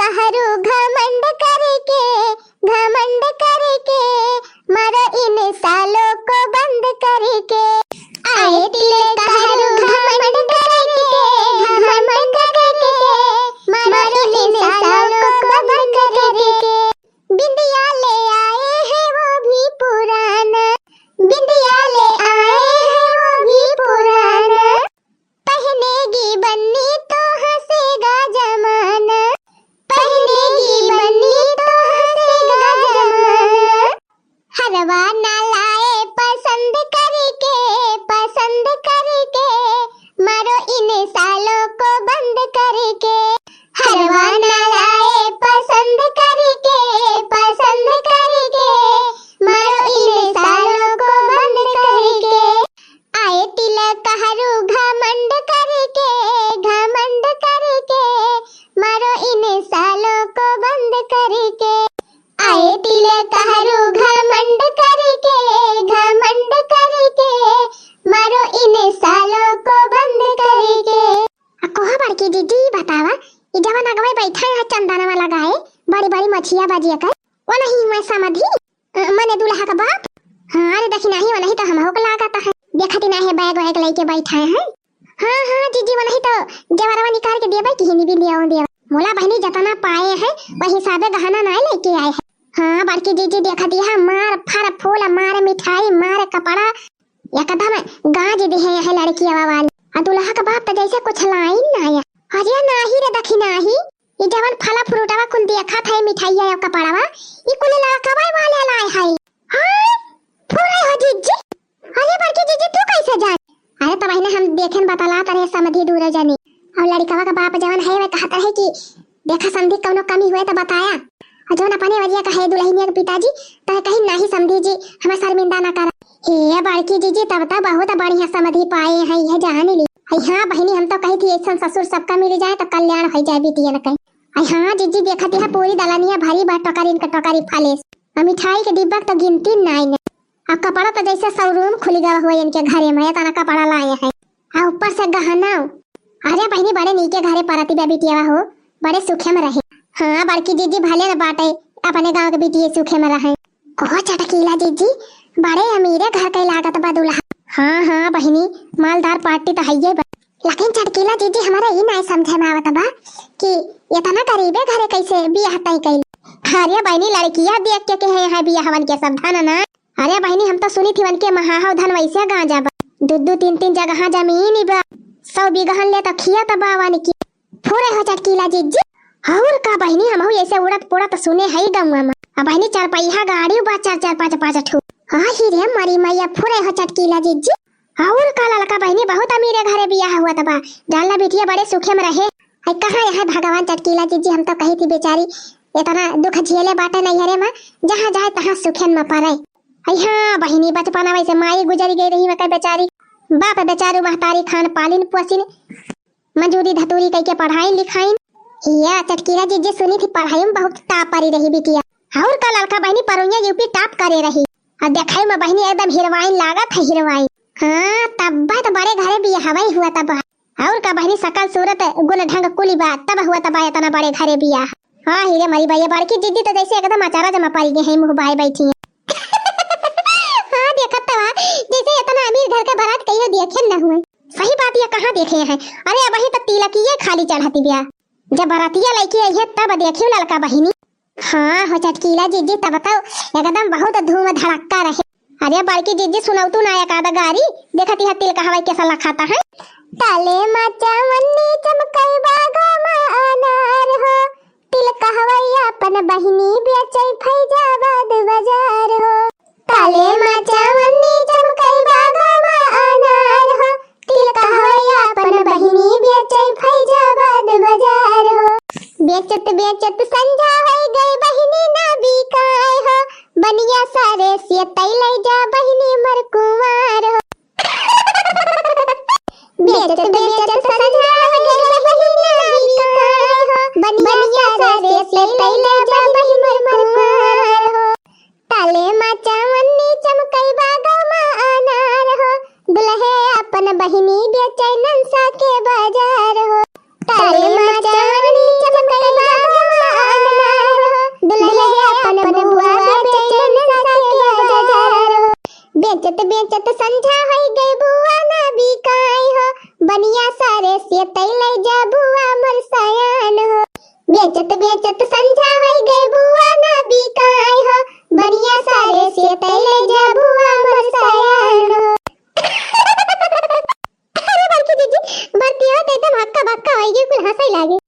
कहरू घमंड करके मारो इन सालों को बंद करके। आए तिले कहरू घमंड करके मारो इन सालों को बंद करके। बिंदिया ले आए हैं वो भी पुराना, बिंदिया ले आए हैं वो भी पुराना। पहनेगी बन्नी तो हंसेगा जमाना, पहनेगी बन्नी तो हंसेगा जमाना। हरवा ना लाए पसंद करके मारो इन सालों को बंद करके। हरवा ना लाए पसंद करके मारो इन सालों को बंद करके। आए तिलक हरू घमंड करके मारो इन सालों को बंद करके। आए तिलक हरू घमंड करके मारो इन सालों को बंद करके। कोहा बड़की दीदी बतावा ई जवन अगवे बैठा है चंदना वाला गाए बड़ी बड़ी मछिया बाजिया कर वो नहीं मैं समझी मने दूल्हा का बाप। हां अरे देखी नहीं वो नहीं तो हमहु को लागत है देखती नहीं बैग वैग लेके बैठा है। हां जीजी वो नहीं तो जवरवा निकाल के देबे कि हिनी बिंदिया ओ दिया मोला बहनी जतना पाए है वही हिसाबे गहना नहीं लेके आए है। हां बड़की जीजी देखा दिया मार फर फूल मार मिठाई मार कपड़ा एकदम गाज दे है लड़की वाली। आ दूल्हा का बाप तो जैसे कुछ लाई ना आया। अरे नाही रे दखी नाही ये जवन फला फ्रूटवा कुल देखा था मिठाइया या कपड़वा ई कुल लड़कवा वाले लाए है। हां पूरा हो जीजी। अरे बड़की जीजी तू कैसे जान? अरे तब ही हम देखेन बतला तरे समधी दूर जानी और लड़कवा का बाप जवन है वे कहता है कि देखा समधी कोनो कमी हुए तो बताया और जोन अपने वजिया का है दुल्हनिया के पिताजी तो कहीं नहीं समधी जी हमें शर्मिंदा ना कर। हे बड़की जीजी तब तो बहुत बढ़िया समधी पाए हैं यह जान ली। हाँ बहनी हम तो कही थी ऐसा ससुर सबका मिल जाए तो कल्याण हो जाए बिटिया न कहीं। हाँ जीजी देखती है पूरी दलानिया भरी बा टोकरी इनका टोकरी फालेस और मिठाई के डिब्बा तो गिनती नहीं है। अब कपड़ा तो जैसे शोरूम खुल गया हुआ इनके घरे में तना कपड़ा लाए है और ऊपर से गहना। अरे बहनी बड़े नीचे घरे परती बिटिया हो बड़े सुखे में रहे। हाँ बड़की जीजी भले न बाटे अपने गाँव के बिटिया सुखे में रहे। ओह चटकीला जीजी बड़े अमीरे घर के लागत बा दूल्हा। हाँ बहनी मालदार पार्टी तो है ही लेकिन चटकीला जीजी हमारा ये नहीं समझे में आवत बा कि इतना गरीबे घरे कैसे बियाह तय कैल। अरे बहनी लड़कियां देख के है बियाहवन के सब धन ना। अरे बहनी हम तो सुनी थी वन के महाहाव धन वैसे गांजा बा दो तीन जगह जमीन बा 100 बीघा ले तो खिया तो बावन की पूरे हो चटकीला जीजी। और का बहनी हम ऐसे उड़त पुड़त सुने है गंगा में। अब बहनी 4 पहिया गाड़ी बा 4 5 ठू। हाँ ही रे मरी मैया पूरे हो चटकीला जीजी। और का लड़का बहनी बहुत अमीरे घरे बियाह हुआ तबा डालना बिटिया बड़े सुखे में रहे। कहाँ है भगवान चटकीला जीजी हम तो कही थी बेचारी इतना दुख झेले बाटे नहीं हरे में जहाँ जाए तहाँ सुखेन में पड़े। हाँ बहनी बचपन वैसे माई गुजरी गई रही मैं बेचारी बाप बेचारू महतारी खान पालिन पोसिन मजूरी धतूरी कई के पढ़ाई लिखाइन। या चटकीला जीजी सुनी थी पढ़ाई में बहुत टाप परी रही बिटिया। और का लड़का बहनी परुनिया यूपी टाप करे रही और देखाई में बहनी एकदम हीरोइन लागत है हीरोइन। हाँ तब तो बड़े घरे बियाह हवाई हुआ तब। और का बहनी सकल सूरत गुण ढंग कुली बात तब हुआ तब इतना बड़े घरे बियाह। हाँ हीरे मरी भैया बड़की जीजी तो जैसे एकदम अचारा जमा पड़ी गई है मुँह बाई बैठी है। हाँ देखत तब जैसे इतना अमीर घर के बारात कहियो देखे न हुए। सही बात ये कहाँ देखे हैं। अरे वही तो तिलक ये खाली चढ़ाती ब्याह जब बारातिया लड़की आई है तब देखियो लड़का बहिनी। हाँ हो चटकीला जीजी तब तो एकदम बहुत धूम धड़क्का रहे। अरे बड़की जीजी सुनाऊ तू नाया का गारी देखती है तिल का हवाई कैसा लखाता है। ताले माचा मन्नी चमकई बागा मा अनार हो तिल का हवाई अपन बहिनी बेचै फैजाबाद बाजार हो। ताले माचा मन्नी चमकई बागा मा अनार हो तिल का हवाई अपन बहिनी बेचै फैजाबाद बाजार हो। बेचत संजा है गई बहिनी ना बिकाए हो बनिया सारे से तैले जा बहिनी मर कुंवार हो। बेचत संजा है गई बहिनी ना बिकाए हो बनिया सारे से तैले जा बहिनी मर कुंवार हो। ताले माचा मन्नी चमकई बागा मा अनार हो दुल्हे अपन बहिनी बेचै नंसा के बाजार हो। ताले माचा मन्नी चमकई बागा मा बेचत संझा होई गई बुआ ना बिकाई हो बनिया सारे से तैले जा बुआ मोर सयान हो बेचत बेचत संझा होई गई बुआ ना बिकाई हो बनिया सारे से तैले जा बुआ मोर सयान हो अरे बड़की दीदी बरती हो तो एकदम हक्का बक्का होई गई कुल हंसाई लागे